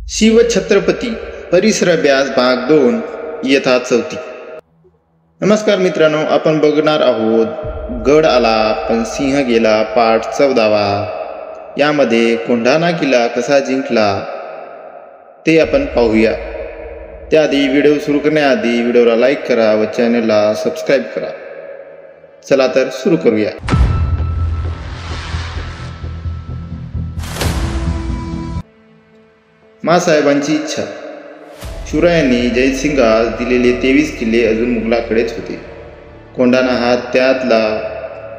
शिवछत्रपती परिसर अभ्यास भाग 2 इयत्ता 4. नमस्कार मित्रांनो, आपण बघणार आहोत गड आला पण सिंह गेला पाठ 14वा. यामध्ये कोंढाणा किल्ला कसा जिंकला ते आपण पाहूया. त्याआधी व्हिडिओ सुरू करण्याआधी व्हिडिओला लाईक करा व चॅनलला सबस्क्राईब करा. चला तर सुरू करूया. मासाहेबांची इच्छा. शिवरायांनी जयसिंगास दिलेले 23 किल्ले अजून मुघलाकडेच होते. कोंढाणा हा त्यातला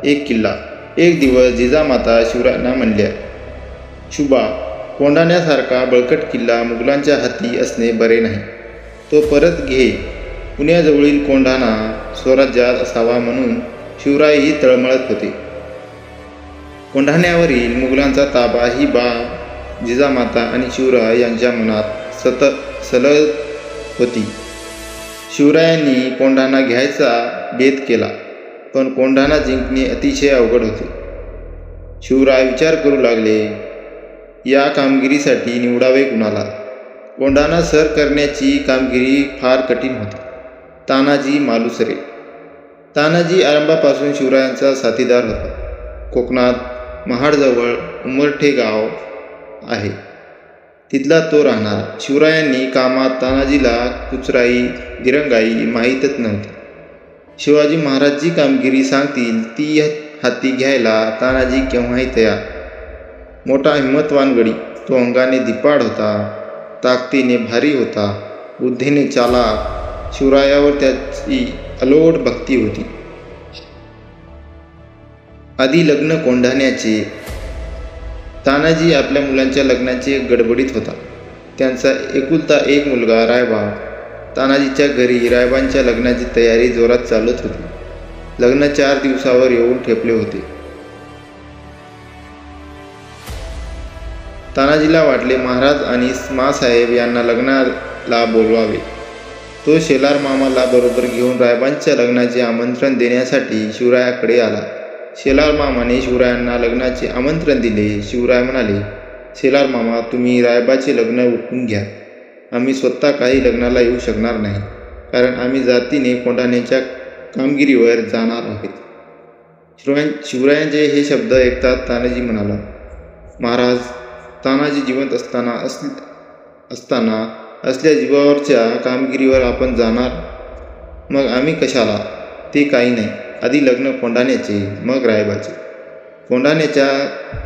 एक किल्ला. एक दिवस जिजामाता शिवरायांना म्हणल्या, शुभा, कोंढाण्यासारखा बळकट किल्ला मुघलांच्या हाती असणे बरे नाही. तो परत घे. पुण्याजवळील कोंढाणा स्वराज्यात असावा म्हणून शिवरायही तळमळत होते. कोंढाण्यावरील मुघलांचा ताबा ही जिजामाता आणि शिवराय यांच्या मनात सलग होती. शिवरायांनी कोंढाणा घ्यायचा बेत केला, पण कोंढाणा जिंकणे अतिशय अवघड होते. शिवराय विचार करू लागले, या कामगिरीसाठी निवडावे कुणाला. कोंढाणा सर करण्याची कामगिरी फार कठीण होती. तानाजी मालुसरे. तानाजी आरंभापासून शिवरायांचा साथीदार होता. कोकणात महाडजवळ उमरठे गाव आहे, तिथला तो राहणार. शिवरायांनी कामात तानाजीला कुचराई दिरंगाई माहीतच नव्हती. शिवाजी महाराज जी कामगिरी सांगतील ती हाती घ्यायला तानाजी केव्हाही तयार. मोठा हिंमतवान गडी. तो अंगाने धिप्पाड होता, ताकदीने भारी होता, बुद्धीने चालाक. शिवरायावर त्याची अलोट भक्ती होती. आधी लग्न कोंढाण्याचे. तानाजी आपल्या मुलांच्या लग्नाचे गडबडीत होता. त्यांचा एकुलता एक मुलगा रायबा. तानाजीच्या घरी रायबांच्या लग्नाची तयारी जोरात चालत होती. लग्न 4 दिवसावर येऊन ठेपले होते. तानाजीला वाटले महाराज आणि मासाहेब यांना लग्नाला बोलवावे. तो शेलार मामाला बरोबर घेऊन रायबांच्या लग्नाचे आमंत्रण देण्यासाठी शिवरायाकडे आला. शेलार मामाने शिवरायांना लग्नाचे आमंत्रण दिले. शिवराय म्हणाले, शेलार मामा, तुम्ही रायबाचे लग्न उठवून घ्या. आम्ही स्वतः काही लग्नाला येऊ शकणार नाही, कारण आम्ही जातीने कोंढाण्याच्या कामगिरीवर जाणार आहोत. शिवरायांचे हे शब्द ऐकतात तानाजी म्हणाला, महाराज, तानाजी जिवंत असताना असल्या जीवावरच्या कामगिरीवर आपण जाणार, मग आम्ही कशाला. ते काही नाही. आधी लग्न कोंढाण्याचे, मग रायबाचे. कोंढाण्याच्या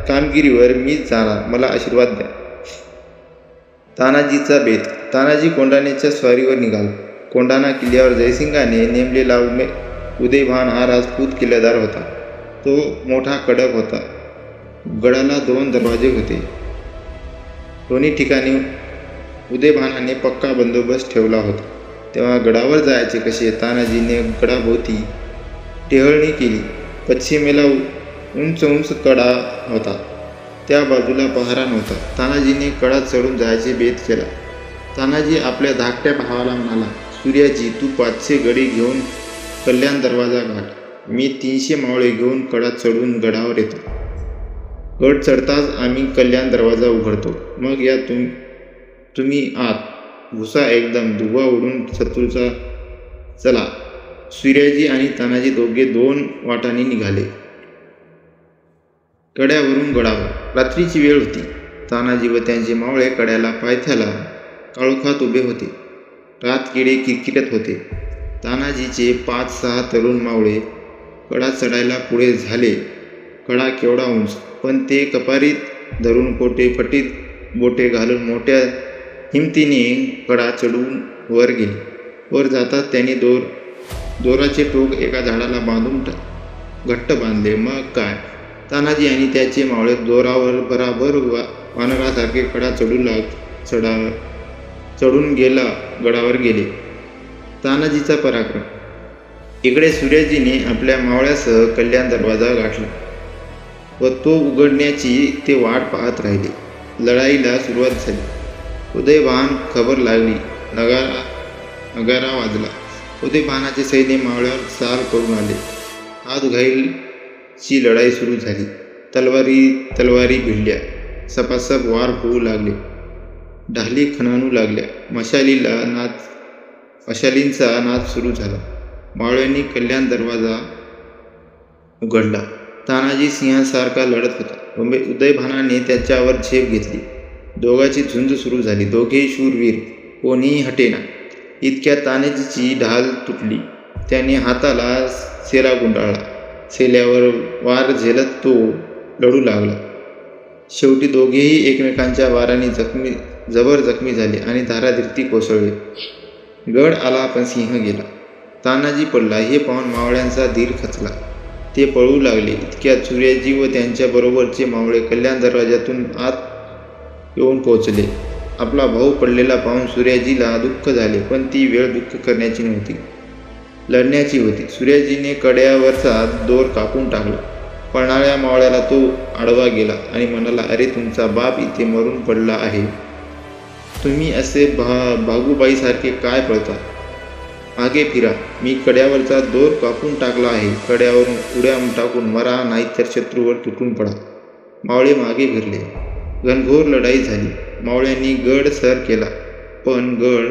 कामगिरीवर मीच जाणार, मला आशीर्वाद द्या. तानाजीचा बेत. तानाजी कोंढाण्याच्या स्वारीवर निघाला. कोंढाणा किल्ल्यावर जयसिंगाने नेमलेला उदयभान हा राजपूत किल्लेदार होता. तो मोठा कडक होता. गडाला 2 दरवाजे होते. दोन्ही ठिकाणी उदयभानाने पक्का बंदोबस्त ठेवला होता. तेव्हा गडावर जायचे कसे. तानाजीने गडाभोवती टेहळणी केली. पश्चिमेला उंच कडा होता, त्या बाजूला पहारा नव्हता. तानाजीने कडा चढून जायचे बेत केला. तानाजी आपल्या धाकट्या भावाला म्हणाला, सूर्याजी, तू 500 गडी घेऊन कल्याण दरवाजा गाठ. मी 300 मावळे घेऊन कडा चढून गडावर येतो. गड चढताच आम्ही कल्याण दरवाजा उघडतो. मग या तुम्ही आत घुसा. एकदम दुवा उडून शत्रूचा. चला. सूर्याजी आणि तानाजी दोघे 2 वाटांनी निघाले. कड्यावरून गडावर. रात्रीची वेळ होती. तानाजी व त्यांचे मावळे कड्याला पायथ्याला काळोखात उभे होते. रातकिडे किरकिरत होते. तानाजीचे 5-6 तरुण मावळे कडा चढायला पुढे झाले. कडा केवढा उंच, पण ते कपारीत धरून फटीत बोटे घालून मोठ्या हिमतीने कडा चढून वर गेले. वर जाताच त्यांनी दोराचे टोक एका झाडाला बांधून घट्ट बांधले. मग काय, तानाजी आणि त्याचे मावळे दोरावर बराबर वानरासारखे कडा चढून गडावर गेले. तानाजीचा पराक्रम. इकडे सूर्याजीने आपल्या मावळ्यासह कल्याण दरवाजा गाठला व तो उघडण्याची ते वाट पाहत राहिले. लढाईला सुरुवात झाली. उदयभान खबर लागली. नगारा वाजला. उदयभानाचे सैन्य मावळ्यावर चाल करून आले. हातघाईलची लढाई सुरू झाली. तलवारी भिडल्या. सपासप वार होऊ लागले. ढाली खणाणू लागल्या. मशालींचा नाद सुरू झाला. मावळ्यांनी कल्याण दरवाजा उघडला. तानाजी सिंहासारखा लढत होता. उदयभानाने त्याच्यावर झेप घेतली. दोघांची झुंज सुरू झाली. दोघेही शूरवीर, कोणीही हटेना. इतक्यात तानाजीची ढाल तुटली. त्याने हाताला सेला गुंडाळला. सेल्यावर वार झेलत तो लढू लागला. शेवटी दोघेही एकमेकांच्या वाराने जबर जखमी झाले आणि धारातीर्थी कोसळले. गड आला पण सिंह गेला. तानाजी पडला हे पाहून मावळ्यांचा धीर खचला. ते पळू लागले. इतक्यात सूर्याजी व त्यांच्या बरोबरचे मावळे कल्याण दरवाजातून आत येऊन पोहोचले. आपला भाऊ पडलेला पाहून सूर्याजीला दुःख झाले, पण ती वेळ दुःख करण्याची नव्हती, लढण्याची होती. सूर्याजीने कड्यावरचा दोर कापून टाकला. पळणाऱ्या मावळ्याला तो आडवा गेला आणि म्हणाला, अरे तुमचा बाप इथे मरून पडला आहे. तुम्ही असे भागूबाईसारखे काय पळता? मागे फिरा. मी कड्यावरचा दोर कापून टाकला आहे. कड्यावरून उड्या टाकून मरा, नाहीतर शत्रूवर तुटून पडा. मावळे मागे फिरले. घनघोर लढाई झाली. मावळ्यांनी गड सर केला, पण गड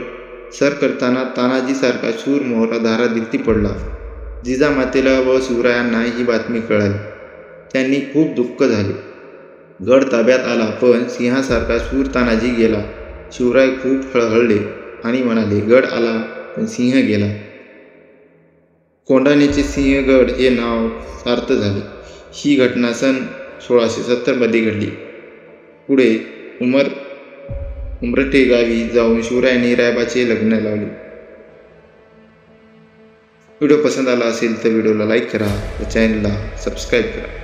सर करताना तानाजीसारखा शूर मोहरा धारातीर्थी पडला. जिजामातेला व शिवरायांना ही बातमी कळाली. त्यांनी खूप दुःख झाले. गड ताब्यात आला, पण सिंहासारखा शूर तानाजी गेला. शिवराय खूप हळहळले आणि म्हणाले, गड आला पण सिंह गेला. कोंढाण्याचे सिंहगड हे नाव सार्थ झाले. ही घटना सन 1670 मध्ये घडली. पुढे उमरठे गावी जाऊन शिवरायांनी रायबाचे लग्न लावले. व्हिडिओ पसंत आला असेल तर व्हिडिओला लाईक करा व चॅनलला सबस्क्राईब करा.